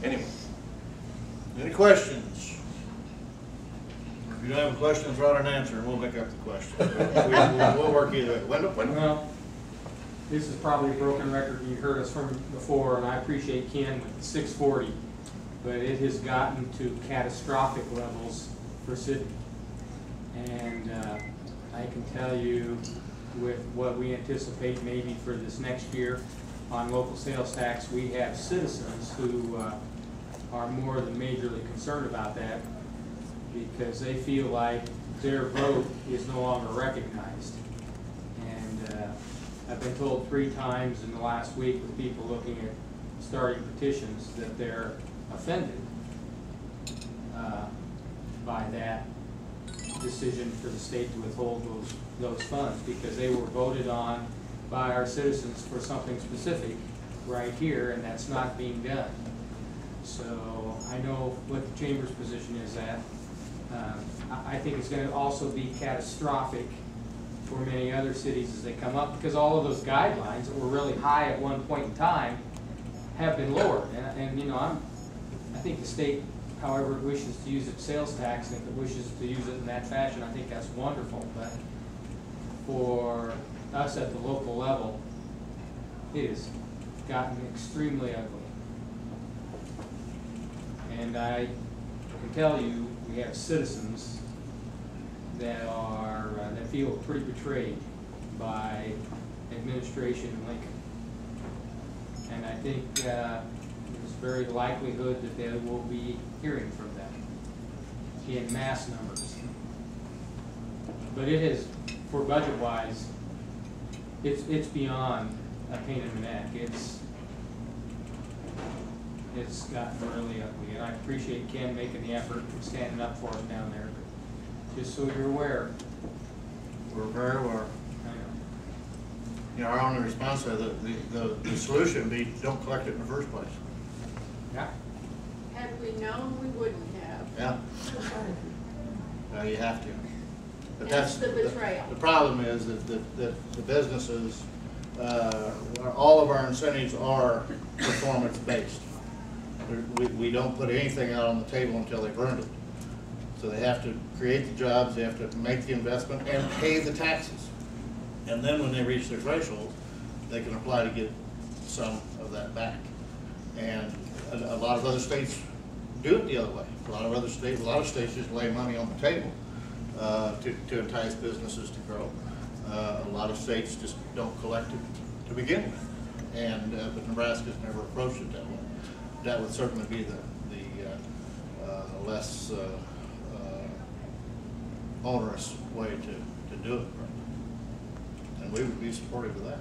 anyway. Any questions? If you don't have a question, throw out an answer and we'll make up the question. We'll work either way. Wendell? Well, this is probably a broken record. You heard us from before, and I appreciate Ken with the 640, but it has gotten to catastrophic levels for Sidney. And I can tell you with what we anticipate maybe for this next year on local sales tax, we have citizens who are more than majorly concerned about that because they feel like their vote is no longer recognized. And I've been told 3 times in the last week with people looking at starting petitions that they're offended by that decision for the state to withhold those funds because they were voted on by our citizens for something specific right here, and that's not being done. So I know what the Chamber's position is at. I think it's going to also be catastrophic for many other cities as they come up because all of those guidelines that were really high at one point in time have been lowered. And you know, I think the state, however it wishes to use its sales tax, and if it wishes to use it in that fashion, I think that's wonderful. But for us at the local level, it has gotten extremely ugly. And I can tell you, we have citizens that are that feel pretty betrayed by administration in Lincoln. And I think there's very likelihood that they will be hearing from them in mass numbers. But it is, for budget-wise, it's beyond a pain in the neck. It's gotten really ugly, and I appreciate Ken making the effort and standing up for us down there. But just so you're aware. We're very aware. I know. You know, our only response to the solution would be don't collect it in the first place. Yeah. Had we known, we wouldn't have. Yeah. Well, you have to. But That's the betrayal. The problem is that the businesses, all of our incentives are performance-based. We don't put anything out on the table until they've earned it. So they have to create the jobs, they have to make the investment, and pay the taxes. And then when they reach their threshold, they can apply to get some of that back. And a lot of other states do it the other way. A lot of states just lay money on the table to entice businesses to grow. A lot of states just don't collect it to begin with. And but Nebraska's never approached it that way. That would certainly be the less onerous way to do it, and we would be supportive of that.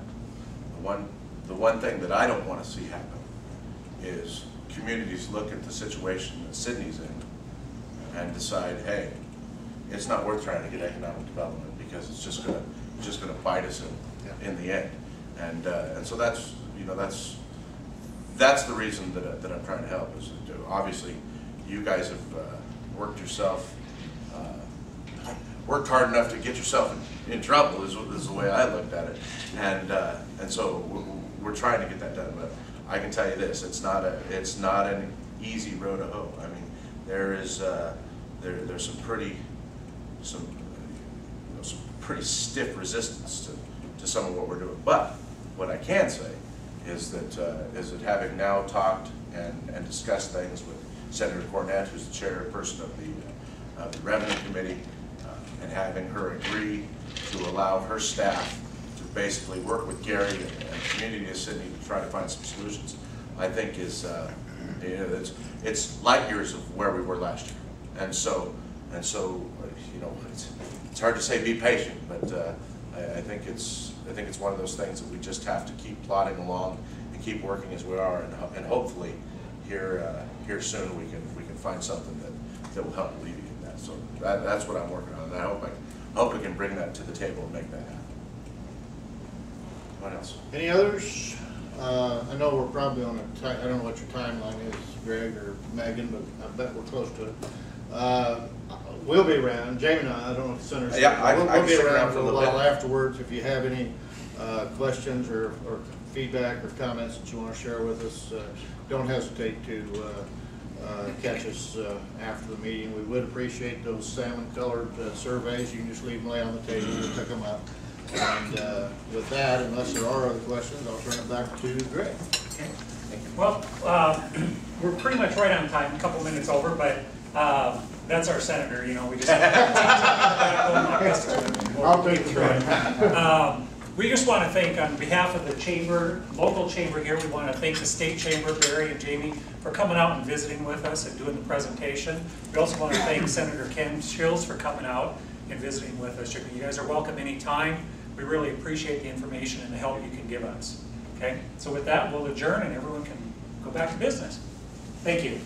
The one thing that I don't want to see happen is communities look at the situation that Sidney's in and decide, hey, it's not worth trying to get economic development because it's just going to bite us in the end, and so that's the reason that I'm trying to help. Is to, obviously, you guys have worked hard enough to get yourself in trouble. Is the way I looked at it, and so we're trying to get that done. But I can tell you this: it's not an easy road to hoe. I mean, there's some pretty stiff resistance to some of what we're doing. But what I can say is that having now talked and discussed things with Senator Cornett, who's the chairperson of the Revenue Committee, and having her agree to allow her staff to basically work with Gary and the community of Sidney to try to find some solutions, I think is it's light years of where we were last year. And so you know, it's hard to say be patient, but I think it's one of those things that we just have to keep plodding along and keep working as we are, and hopefully here soon we can find something that will help alleviate that. So that's what I'm working on, and I hope we can bring that to the table and make that happen. What else? Any others? I know we're probably on a I don't know what your timeline is, Greg or Megan, but I bet we're close to it. We'll be around. Jamie and I don't know if the center's. Yeah, we'll be around for a little while afterwards if you have any questions or feedback or comments that you want to share with us, don't hesitate to catch us after the meeting. We would appreciate those salmon-colored surveys. You can just leave them lay on the table, we'll pick them up. And with that, unless there are other questions, I'll turn it back to Greg. Okay. Well, we're pretty much right on time, a couple minutes over, but that's our senator, you know, we just. I'll take the credit. We just want to thank, on behalf of the chamber, local chamber here, we want to thank the state chamber, Barry and Jamie, for coming out and visiting with us and doing the presentation. We also want to thank Senator Ken Schilz for coming out and visiting with us. You guys are welcome anytime. We really appreciate the information and the help you can give us. Okay, so with that, we'll adjourn and everyone can go back to business. Thank you.